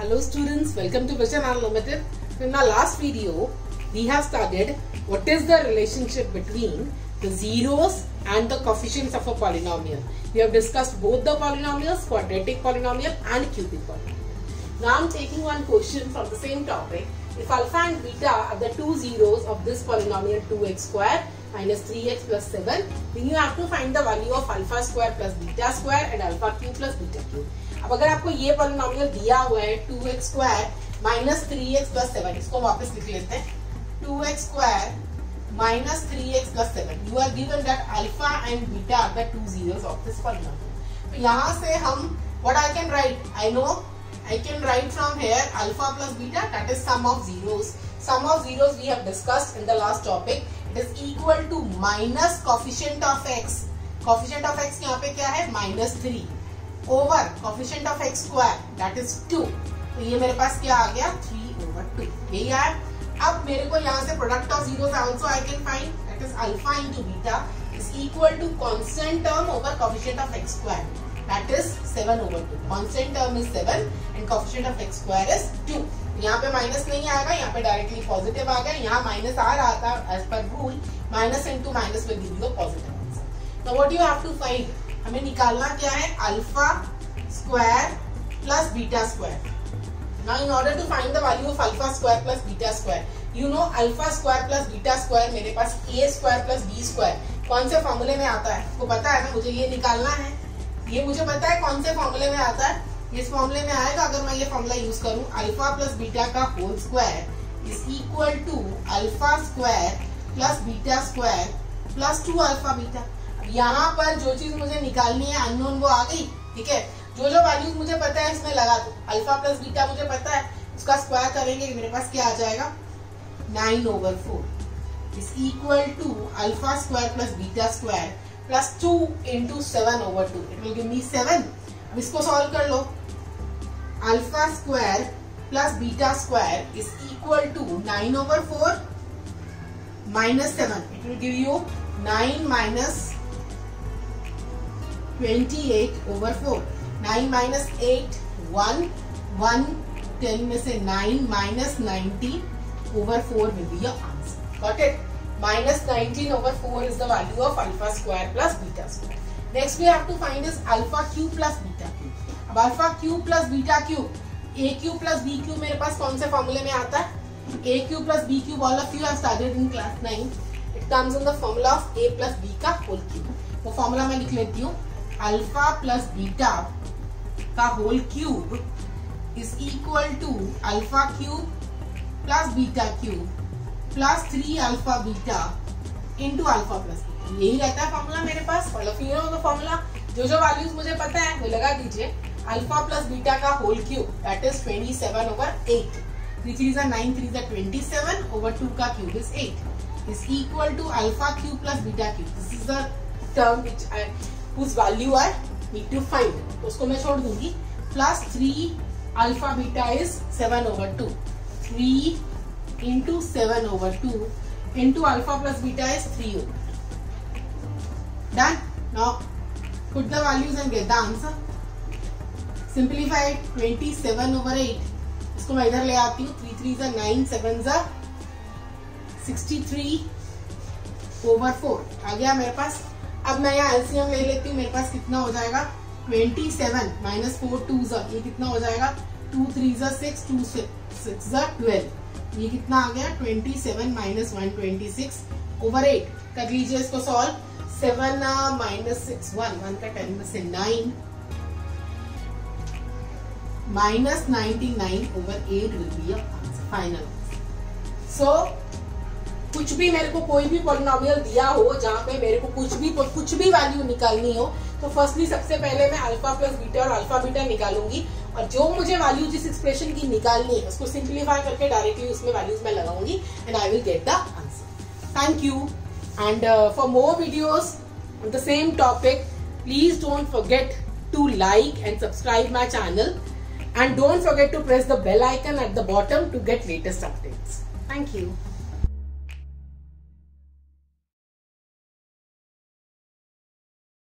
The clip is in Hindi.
Hello students, welcome to Vision Unlimited. So in our last video, we have studied what is the relationship between the zeros and the coefficients of a polynomial. We have discussed both the polynomials, quadratic polynomial and cubic polynomial. Now I am taking one question from the same topic. If alpha and beta are the two zeros of this polynomial 2x square minus 3x plus 7, then you have to find the value of alpha square plus beta square and alpha cube plus beta cube. अब अगर आपको ये पॉलिनोमियल दिया हुआ है 2x square minus 3x plus 7, इसको वापस लिख लेते हैं 2x square minus 3x plus 7. You are given that alpha and beta are the two zeros of this polynomial. तो यहाँ से हम what I can write, I know I can write from here alpha plus beta, that is sum of zeros. Sum of zeros we have discussed in the last topic. It is equal to minus coefficient of x. Coefficient of x यहाँ पे क्या है minus 3 over coefficient of x square, that is 2. तो ये मेरे पास क्या आ गया 3 over 2. यही है. अब मेरे को यहाँ से product of zeros also I can find, that is alpha into beta is equal to constant term over coefficient of x square. That is 7 over 2. Constant term is 7 and coefficient of x square is 2. यहाँ पे माइनस नहीं आएगा, यहाँ पे डायरेक्टली पॉजिटिव आ गया. यहाँ माइनस आ रहा था as per rule. Minus into minus will give you a positive answer. Now what you have to find? हमें निकालना क्या है alpha square plus beta square. Now in order to find the value of alpha square plus beta square, you know alpha square plus beta square मेरे पास a square plus b square कौन से फॉर्मूले में आता है? आपको पता है ना, मुझे ये निकालना है. ये मुझे पता है कौन से फॉर्मूले में आता है. इस फॉर्मूले में आएगा अगर मैं ये फॉर्मूला यूज करूं, अल्फा प्लस बीटा का whole square is equal to alpha square plus beta square plus 2 alpha beta. यहाँ पर जो चीज मुझे निकालनी है अननोन वो आ गई. ठीक है, जो वैल्यूज मुझे पता है इसमें लगा दो. अल्फा प्लस बीटा मुझे पता है, उसका स्क्वायर करेंगे मेरे पास क्या आ जाएगा 9 over 4 is equal to alpha square plus beta square plus 2 into 7 over 2. It will give me 7. अब इसको सॉल्व कर लो. Alpha square plus beta square is equal to 9 over 4 minus 7. It will give you 9 minus 28 over 4. 9 minus 8 1 1 10 में से 9 minus 19 over 4 will be your answer. Got it? Minus 19 over 4 is the value of alpha square plus beta square. Next we have to find is alpha cube plus beta cube. अब alpha cube plus beta cube, a cube plus b cube मेरे पास कौन से फॉर्मूले में आता है? a cube plus b cube all of you have studied in class 9. It comes in the formula of a plus b का whole cube. वो फॉर्मूला मैं लिख लेती हूँ. अल्फा प्लस बीटा का whole cube is equal to alpha cube plus beta cube plus 3 alpha beta into alpha plus beta. यही रहता है फॉर्मूला मेरे पास. फॉर्मूला जो वैल्यूज मुझे पता है वो लगा दीजिए. अल्फा प्लस बीटा का whole cube that is 27 over 8. 3 3 is 9, 3 is 27 over 2 का cube is 8 is equal to alpha cube plus beta cube. This is the term which I whose value I need to find. तो उसको मैं छोड़ दूंगी. Plus 3 alpha beta is 7 over 2. 3 into 7 over 2 into alpha plus beta is 3 over 2. Done. Now put the values and get the answer. Simplify it. 27 over 8. इसको मैं इधर ले आती हूँ. 3 3 is 9, 7 is 63 over 4 आ गया मेरे पास. अब मैं यहाँ एलसीएम ले लेती हूँ. मेरे पास कितना हो जाएगा 27 minus 4 2s, ये कितना हो जाएगा 2 3s 6 2 6 12. ये कितना आ गया 27 minus 126 over 8. कर लीजिए इसको सॉल्व. 7 minus 6 1 का 10 में से 9 minus 99 over 8 will be your answer, final answer. So कुछ भी मेरे को कोई भी पॉलिनोमियल दिया हो जहाँ पे मेरे को कुछ भी वैल्यू निकालनी हो, तो फर्स्टली सबसे पहले मैं अल्फा प्लस बीटा और अल्फा बीटा निकालूंगी और जो मुझे वैल्यू जिस एक्सप्रेशन की निकालनी है उसको सिंप्लीफाई करके डायरेक्टली उसमें वैल्यूज में लगाऊंगी and I will get the answer. Thank you. And for more videos on the same topic please don't forget to like and subscribe my channel and don't forget to press the bell icon at the bottom to get latest updates. Thank you.